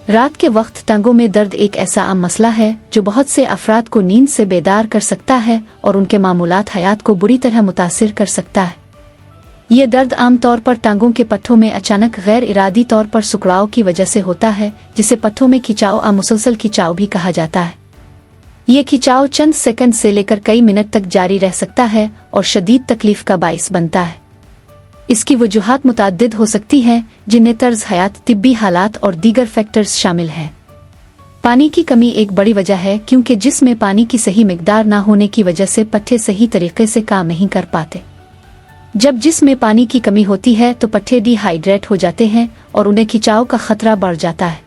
रात के वक्त टांगों में दर्द एक ऐसा आम मसला है जो बहुत से अफराद को नींद से बेदार कर सकता है और उनके मामूलात हयात को बुरी तरह मुतासिर कर सकता है। ये दर्द आम तौर पर टांगों के पट्टों में अचानक गैर इरादी तौर पर सुकड़ाव की वजह से होता है, जिसे पट्टों में खिंचाव या मुसलसल खिंचाव भी कहा जाता है। ये खिंचाव चंद सेकंड से लेकर कई मिनट तक जारी रह सकता है और शदीद तकलीफ का बाइस बनता है। इसकी वजूहात मुतअद्दिद हो सकती हैं, जिनमें तर्ज हयात, तिब्बी हालात और दीगर फैक्टर्स शामिल हैं। पानी की कमी एक बड़ी वजह है, क्योंकि जिस्म में पानी की सही मिकदार ना होने की वजह से पट्टे सही तरीके से काम नहीं कर पाते। जब जिस्म में पानी की कमी होती है तो पट्टे डिहाइड्रेट हो जाते हैं और उन्हें खिंचाव का खतरा बढ़ जाता है।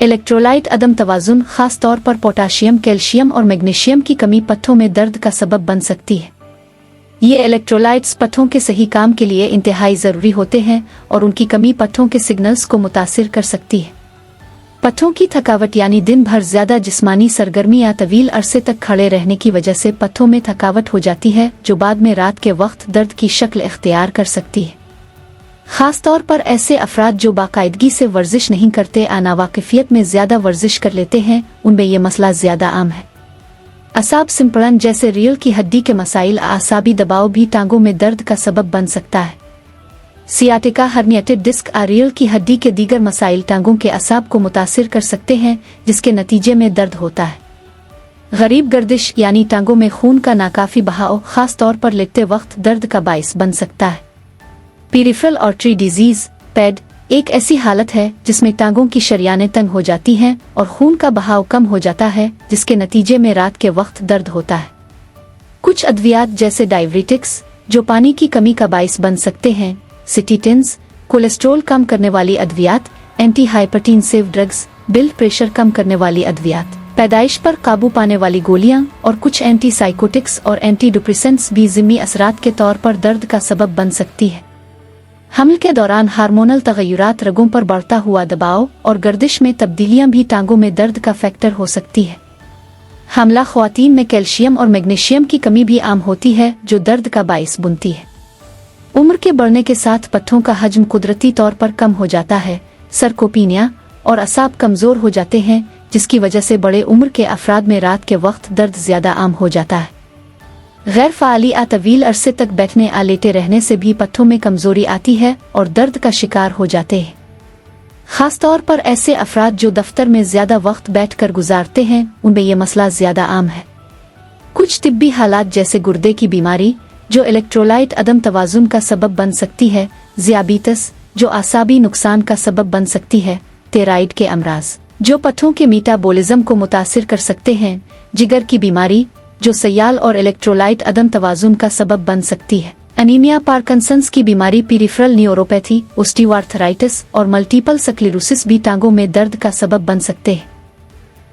इलेक्ट्रोलाइट अदम तवाजुन, खास तौर पर पोटाशियम, कैल्शियम और मैग्नीशियम की कमी पट्टों में दर्द का सबब बन सकती है। ये इलेक्ट्रोलाइट्स पट्टों के सही काम के लिए इंतहाई ज़रूरी होते हैं और उनकी कमी पट्टों के सिग्नल्स को मुतासिर कर सकती है। पट्टों की थकावट यानी दिन भर ज़्यादा जिस्मानी सरगर्मी या तवील अरसे तक खड़े रहने की वजह से पट्टों में थकावट हो जाती है, जो बाद में रात के वक्त दर्द की शक्ल इख्तियार कर सकती है। ख़ास तौर पर ऐसे अफराद जो बाकायदगी से वर्जिश नहीं करते या नावाकिफियत में ज़्यादा वर्जिश कर लेते हैं, उनमें यह मसला ज़्यादा आम है। असाब सिंपड़न जैसे रीढ़ की हड्डी के मसाइल, आसाबी दबाव भी टांगों में दर्द का सबब बन सकता है। सियाटिका, हर्निएटेड डिस्क या रीढ़ की हड्डी के दीगर मसाइल टांगों के असाब को मुतासिर कर सकते हैं, जिसके नतीजे में दर्द होता है। गरीब गर्दिश यानी टांगों में खून का नाकाफी बहाव, खास तौर पर लेटते वक्त दर्द का बाइस बन सकता है। पेरिफेरल आर्टरी डिजीज पैड एक ऐसी हालत है जिसमें टांगों की शरियानें तंग हो जाती हैं और खून का बहाव कम हो जाता है, जिसके नतीजे में रात के वक्त दर्द होता है। कुछ अद्वियात जैसे डायबिटिक्स जो पानी की कमी का बाइस बन सकते हैं, सिटीटिन्स, कोलेस्ट्रोल कम करने वाली अद्वियात, anti hypertensive drugs, blood pressure कम करने वाली अद्वियात, पैदाइश पर काबू पाने वाली गोलियां और कुछ एंटी साइकोटिक्स और एंटी डिप्रेसेंट्स भी ज़िम्मी असरात के तौर पर दर्द का सबब बन सकती है। हमल के दौरान हार्मोनल तगय्युरात, रगों पर बढ़ता हुआ दबाव और गर्दिश में तब्दीलियां भी टांगों में दर्द का फैक्टर हो सकती है। हमला ख्वातीन में कैल्शियम और मैग्नीशियम की कमी भी आम होती है, जो दर्द का बाइस बनती है। उम्र के बढ़ने के साथ पट्टों का हजम कुदरती तौर पर कम हो जाता है, सरकोपीनिया और असाब कमज़ोर हो जाते हैं, जिसकी वजह से बड़े उम्र के अफराद में रात के वक्त दर्द ज़्यादा आम हो जाता है। गैर फ़ाली या तवील अरसे तक बैठने या लेटे रहने से भी पट्टों में कमज़ोरी आती है और दर्द का शिकार हो जाते हैं। ख़ास तौर पर ऐसे अफराद जो दफ्तर में ज़्यादा वक्त बैठकर गुजारते हैं, उनमें यह मसला ज़्यादा आम है। कुछ तिब्बी हालात जैसे गुर्दे की बीमारी जो इलेक्ट्रोलाइट अदम तवाजुन का सबब बन सकती है, ज़ियाबीतस जो आसाबी नुकसान का सबब बन सकती है, थायराइड के अमराज जो पट्टों के मेटाबॉलिज्म को मुतासिर कर सकते हैं, जिगर की बीमारी जो सयाल और इलेक्ट्रोलाइट अदम तवाजुन का सबब बन सकती है, एनीमिया, पार्किंसंस की बीमारी, पेरिफेरल न्यूरोपैथी, ओस्टियोआर्थराइटिस और मल्टीपल स्क्लेरोसिस भी टांगों में दर्द का सबब बन सकते हैं।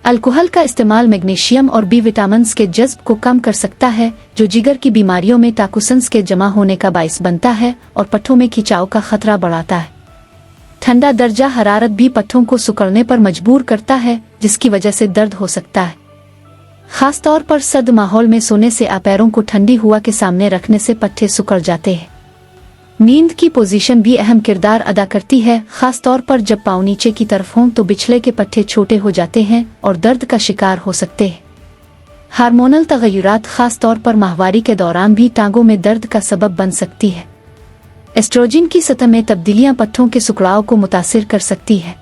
अल्कोहल का इस्तेमाल मैग्नीशियम और बी विटामिन्स के जज्ब को कम कर सकता है, जो जिगर की बीमारियों में टाकुसंस के जमा होने का बाइस बनता है और पट्टों में खिंचाव का खतरा बढ़ाता है। ठंडा दर्जा हरारत भी पट्टों को सिकुड़ने पर मजबूर करता है, जिसकी वजह से दर्द हो सकता है। खास तौर पर सर्द माहौल में सोने से पैरों को ठंडी हवा के सामने रखने से पट्टे सिकुड़ जाते हैं। नींद की पोजीशन भी अहम किरदार अदा करती है, खास तौर पर जब पाँव नीचे की तरफ हों तो बिछले के पट्टे छोटे हो जाते हैं और दर्द का शिकार हो सकते हैं। हार्मोनल तगय्युरात खास तौर पर माहवारी के दौरान भी टांगों में दर्द का सबब बन सकती है। एस्ट्रोजन की सतह में तब्दीलियां पट्टों के सिकुड़ाव को मुतासिर कर सकती है।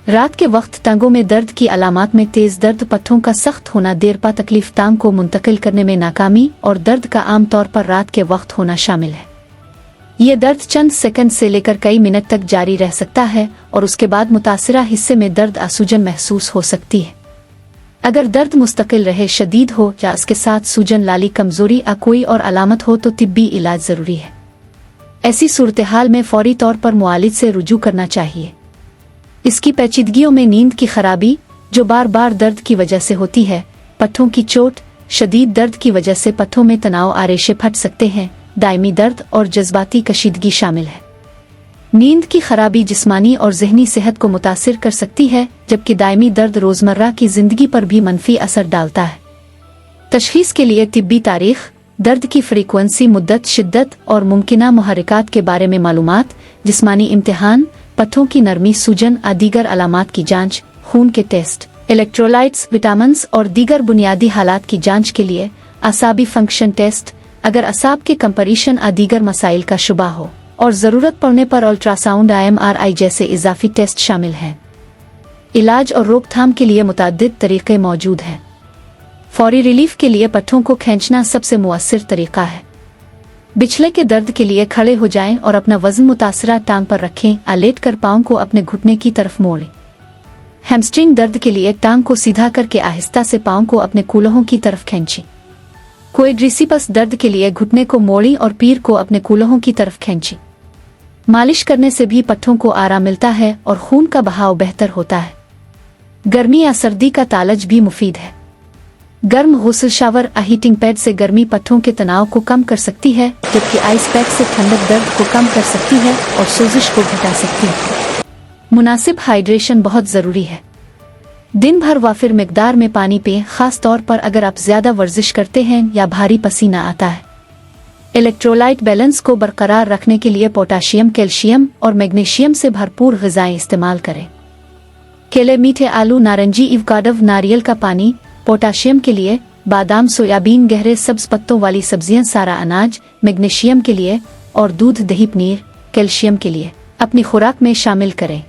रात के वक्त टांगों में दर्द की अलामात में तेज दर्द, पट्टों का सख्त होना, देरपा तकलीफ, टांग को मुंतकिल करने में नाकामी और दर्द का आम तौर पर रात के वक्त होना शामिल है। ये दर्द चंद सेकंड से लेकर कई मिनट तक जारी रह सकता है और उसके बाद मुतासिरा हिस्से में दर्द आसूजन महसूस हो सकती है। अगर दर्द मुस्तकिल रहे, शदीद हो या इसके साथ सूजन, लाली, कमजोरी या कोई और अलामत हो तो तिब्बी इलाज जरूरी है। ऐसी सूरत हाल में फौरी तौर पर मुआलिज से रुजू करना चाहिए। इसकी पेचीदगियों में नींद की खराबी जो बार बार दर्द की वजह से होती है, पट्टों की चोट, शदीद दर्द की वजह से पट्टों में तनाव, आरेशे फट सकते हैं, दायमी दर्द और जज्बाती कशीदगी शामिल है। नींद की खराबी जिस्मानी और ज़हनी सेहत को मुतासिर कर सकती है, जबकि दायमी दर्द रोज़मर्रा की ज़िंदगी पर भी मनफी असर डालता है। तशख़ीस के लिए तिब्बी तारीख़, दर्द की फ्रीक्वेंसी, मुद्दत, शिद्दत और मुमकिना मुहर्रिकात के बारे में मालूमात, जिस्मानी इम्तिहान, पट्ठों की नरमी, सूजन आ दीगर अलामात की जांच, खून के टेस्ट, इलेक्ट्रोलाइट्स, विटामिन्स और दीगर बुनियादी हालात की जांच के लिए असाबी फंक्शन टेस्ट, अगर असाब के कंपरीशन आ दीगर मसाइल का शुबा हो और ज़रूरत पड़ने पर अल्ट्रासाउंड, IMRI जैसे इजाफी टेस्ट शामिल हैं। इलाज और रोकथाम के लिए मुतअद्दिद तरीक़े मौजूद हैं। फौरी रिलीफ के लिए पट्ठों को खींचना सबसे मुअस्सिर तरीका है। बिछले के दर्द के लिए खड़े हो जाएं और अपना वजन मुतासरा टांग पर रखें। लेट कर पाँव को अपने घुटने की तरफ मोड़ें। हैमस्ट्रिंग दर्द के लिए टांग को सीधा करके आहिस्ता से पाँव को अपने कूल्हों की तरफ खींचें। क्वाड्रिसेप्स दर्द के लिए घुटने को मोड़ें और पीर को अपने कूल्हों की तरफ खींचें। मालिश करने से भी पट्ठों को आराम मिलता है और खून का बहाव बेहतर होता है। गर्मी या सर्दी का तालज भी मुफीद है। गर्म गुस्ल शावर हीटिंग पैड से गर्मी पट्ठों के तनाव को कम कर सकती है, जबकि आइस पैक से ठंडक दर्द को कम कर सकती है और सोजिश को घटा सकती है। मुनासिब हाइड्रेशन बहुत ज़रूरी है। दिन भर वाफिर मिकदार में पानी पिएं, खास तौर पर अगर आप ज़्यादा वर्जिश करते हैं या भारी पसीना आता है। इलेक्ट्रोलाइट बैलेंस को बरकरार रखने के लिए पोटाशियम, कैल्शियम और मैग्नीशियम से भरपूर ग़िज़ाएं इस्तेमाल करें। केले, मीठे आलू, नारंगी, एवोकाडो, नारियल का पानी। पोटाशियम के लिए बादाम, सोयाबीन, गहरे सब्ज पत्तों वाली सब्जियां, सारा अनाज। मैग्नीशियम के लिए और दूध, दही, पनीर। कैल्शियम के लिए अपनी खुराक में शामिल करें।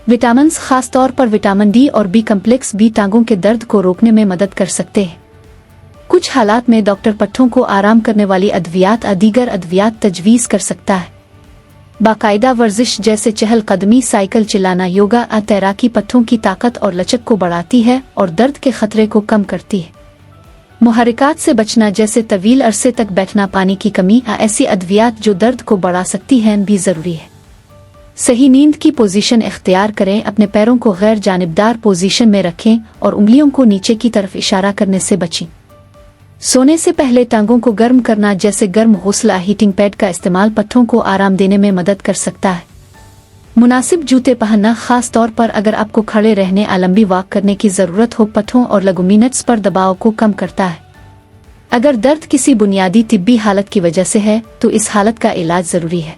विटामिन्स, खास तौर पर विटामिन डी और बी कम्प्लेक्स बी टांगों के दर्द को रोकने में मदद कर सकते हैं। कुछ हालात में डॉक्टर पट्ठों को आराम करने वाली अद्वियात दीगर अद्वियात तजवीज़ कर सकता है। बाकायदा वर्जिश जैसे चहल कदमी, साइकिल चलाना, योगा तैराकी पट्ठों की ताकत और लचक को बढ़ाती है और दर्द के खतरे को कम करती है। मुहर्रिकात से बचना जैसे तवील अरसे तक बैठना, पानी की कमी ऐसी अद्वियात जो दर्द को बढ़ा सकती हैं भी ज़रूरी है। सही नींद की पोजीशन इख्तियार करें। अपने पैरों को गैर जानिबदार पोजीशन में रखें और उंगलियों को नीचे की तरफ इशारा करने से बचें। सोने से पहले टांगों को गर्म करना जैसे गर्म गुस्ल हीटिंग पैड का इस्तेमाल पट्ठों को आराम देने में मदद कर सकता है। मुनासिब जूते पहनना, खास तौर पर अगर आपको खड़े रहने या लंबी वॉक करने की ज़रूरत हो, पट्ठों और लिगामेंट्स पर दबाव को कम करता है। अगर दर्द किसी बुनियादी तिब्बी हालत की वजह से है तो इस हालत का इलाज ज़रूरी है।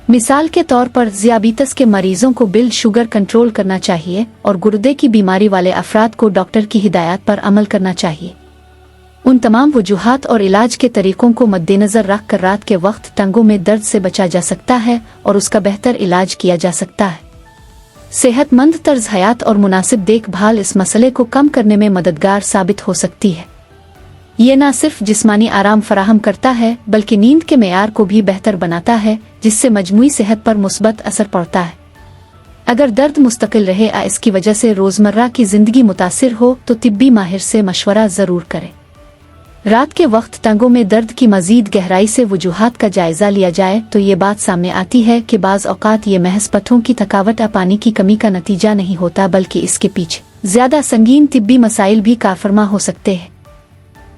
मिसाल के तौर पर ज़ियाबीतस के मरीजों को ब्लड शुगर कंट्रोल करना चाहिए और गुर्दे की बीमारी वाले अफराद को डॉक्टर की हिदायत पर अमल करना चाहिए। उन तमाम वजूहात और इलाज के तरीकों को मद्देनजर रख कर रात के वक्त टांगों में दर्द से बचा जा सकता है और उसका बेहतर इलाज किया जा सकता है। सेहतमंद तर्ज हयात और मुनासिब देखभाल इस मसले को कम करने में मददगार साबित हो सकती है। ये न सिर्फ जिस्मानी आराम फराहम करता है बल्कि नींद के मेयार को भी बेहतर बनाता है, जिससे मजमूई सेहत पर मुस्बत असर पड़ता है। अगर दर्द मुस्तकिल रहे या इसकी वजह से रोज़मर्रा की ज़िंदगी मुतासिर हो तो तिब्बी माहिर से मशवरा ज़रूर करें। रात के वक्त टांगों में दर्द की मजीद गहराई से वजूहात का जायजा लिया जाए तो ये बात सामने आती है कि बाज़ औक़ात ये महज पट्ठों की थकावट या पानी की कमी का नतीजा नहीं होता, बल्कि इसके पीछे ज़्यादा संगीन तिब्बी मसाइल भी कारफरमा हो सकते हैं।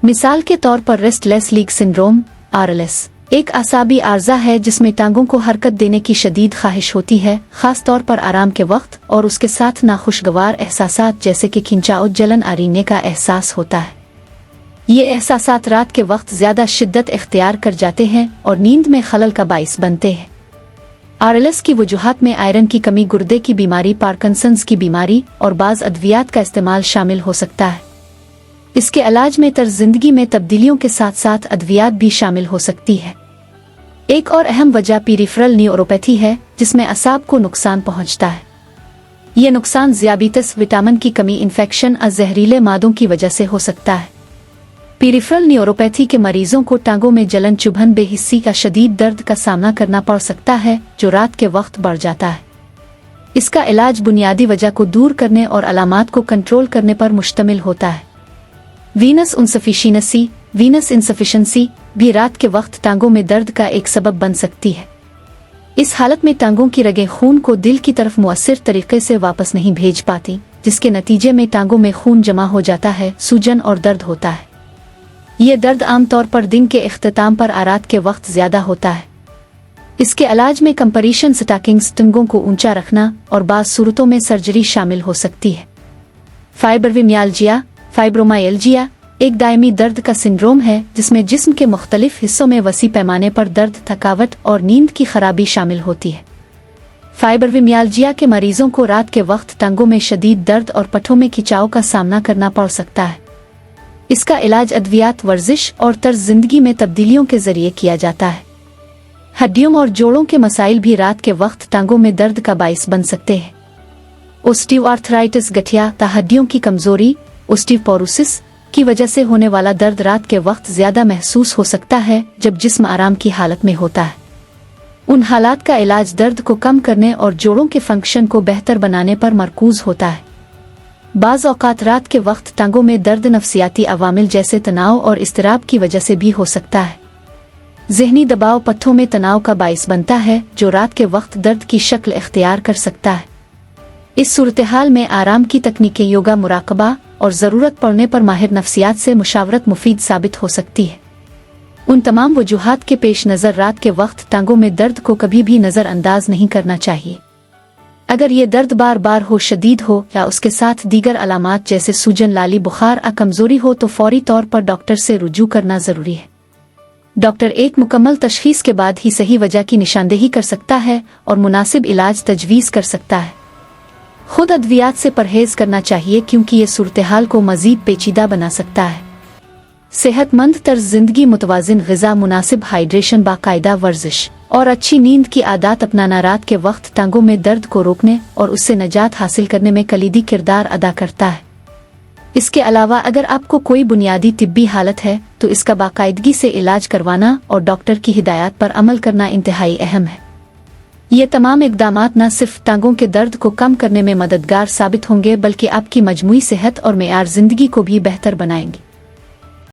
मिसाल के तौर पर रेस्टलेस लीग सिंड्रोम RLS एक आसाबी आर्जा है जिसमें टांगों को हरकत देने की शदीद ख्वाहिश होती है, खास तौर पर आराम के वक्त, और उसके साथ नाखुशगवार एहसासात जैसे कि खिंचाव, जलन, आरीने का एहसास होता है। ये एहसासात रात के वक्त ज़्यादा शिद्दत इख्तियार कर जाते हैं और नींद में खलल का बाइस बनते हैं। RLS की वजूहात में आयरन की कमी, गुर्दे की बीमारी, पार्किंसंस की बीमारी और बाज़ अद्वियात का इस्तेमाल शामिल हो सकता है। इसके इलाज में तर्ज ज़िंदगी में तब्दीलियों के साथ साथ अद्वियात भी शामिल हो सकती है। एक और अहम वजह पेरिफेरल न्यूरोपैथी है, जिसमें असाब को नुकसान पहुंचता है। यह नुकसान ज़ियाबीतस, विटामिन की कमी, इन्फेक्शन और जहरीले मादों की वजह से हो सकता है। पेरिफेरल न्यूरोपैथी के मरीजों को टांगों में जलन, चुभन, बेहिस्सी का शदीद दर्द का सामना करना पड़ सकता है, जो रात के वक्त बढ़ जाता है। इसका इलाज बुनियादी वजह को दूर करने और अलामात को कंट्रोल करने पर मुश्तमिल होता है। वीनस इंसफिशिएंसी भी रात के वक्त टांगों में दर्द का एक सबब बन सकती है। इस हालत में टांगों की रगें खून को दिल की तरफ मुअस्सिर तरीके से वापस नहीं भेज पाती, जिसके नतीजे में टांगों में खून जमा हो जाता है, सूजन और दर्द होता है। ये दर्द आमतौर पर दिन के इख्तिताम पर और रात के वक्त ज़्यादा होता है। इसके इलाज में कंप्रेशन, स्टॉकिंग्स, टांगों को ऊंचा रखना और बाज़ सूरतों में सर्जरी शामिल हो सकती है। फाइब्रोमाइल्जिया एक दायमी दर्द का सिंड्रोम है जिसमें जिस्म के मुख्तलिफ हिस्सों में वसी पैमाने पर दर्द, थकावट और नींद की खराबी शामिल होती है। फाइब्रोमियाल्जिया के मरीजों को रात के वक्त टांगों में शदीद दर्द और पट्टों में खिंचाव का सामना करना पड़ सकता है। इसका इलाज अद्वियात, वर्जिश और तर्ज जिंदगी में तब्दीलियों के जरिए किया जाता है। हड्डियों और जोड़ों के मसाइल भी रात के वक्त टांगों में दर्द का बाइस बन सकते हैं। ओस्टियोआर्थराइटिस, गठिया, हड्डियों की कमजोरी, ओस्टियोपोरोसिस की वजह से होने वाला दर्द रात के वक्त ज्यादा महसूस हो सकता है जब जिस्म आराम की हालत में होता है। उन हालात का इलाज दर्द को कम करने और जोड़ों के फंक्शन को बेहतर बनाने पर मरकूज होता है। बाज़ औक़ात रात के वक्त टांगों में दर्द नफसियाती अवामिल जैसे तनाव और इस्तिराब की वजह से भी हो सकता है। ज़हनी दबाव पत्थों में तनाव का बाइस बनता है जो रात के वक्त दर्द की शक्ल इख्तियार कर सकता है। इस सूरत-ए-हाल में आराम की तकनीकें, योगा, मुराकबा और ज़रूरत पड़ने पर माहिर नफ्सियात से मुशावरत मुफीद साबित हो सकती है। उन तमाम वजूहात के पेश नज़र रात के वक्त टांगों में दर्द को कभी भी नज़रअंदाज नहीं करना चाहिए। अगर ये दर्द बार बार हो, शदीद हो या उसके साथ दीगर अलामात जैसे सूजन, लाली, बुखार या कमजोरी हो तो फौरी तौर पर डॉक्टर से रुजू करना ज़रूरी है। डॉक्टर एक मुकम्मल तशखीस के बाद ही सही वजह की निशानदेही कर सकता है और मुनासिब इलाज तजवीज़ कर सकता है। खुद अद्वियात से परहेज करना चाहिए क्योंकि ये सूरत-ए-हाल को मज़ीद पेचीदा बना सकता है। सेहतमंद तर्ज जिंदगी, मुतवाज़िन ग़िज़ा, मुनासिब हाइड्रेशन, बाकायदा वर्जिश और अच्छी नींद की आदत अपनाना रात के वक्त टांगों में दर्द को रोकने और उससे निजात हासिल करने में कलीदी किरदार अदा करता है। इसके अलावा अगर आपको कोई बुनियादी तिब्बी हालत है तो इसका बाकायदगी से इलाज करवाना और डॉक्टर की हिदायत पर अमल करना इंतहाई अहम है। ये तमाम इक़दामात न सिर्फ टांगों के दर्द को कम करने में मददगार साबित होंगे बल्कि आपकी मजमूई सेहत और मेयार ज़िंदगी को भी बेहतर बनाएंगे।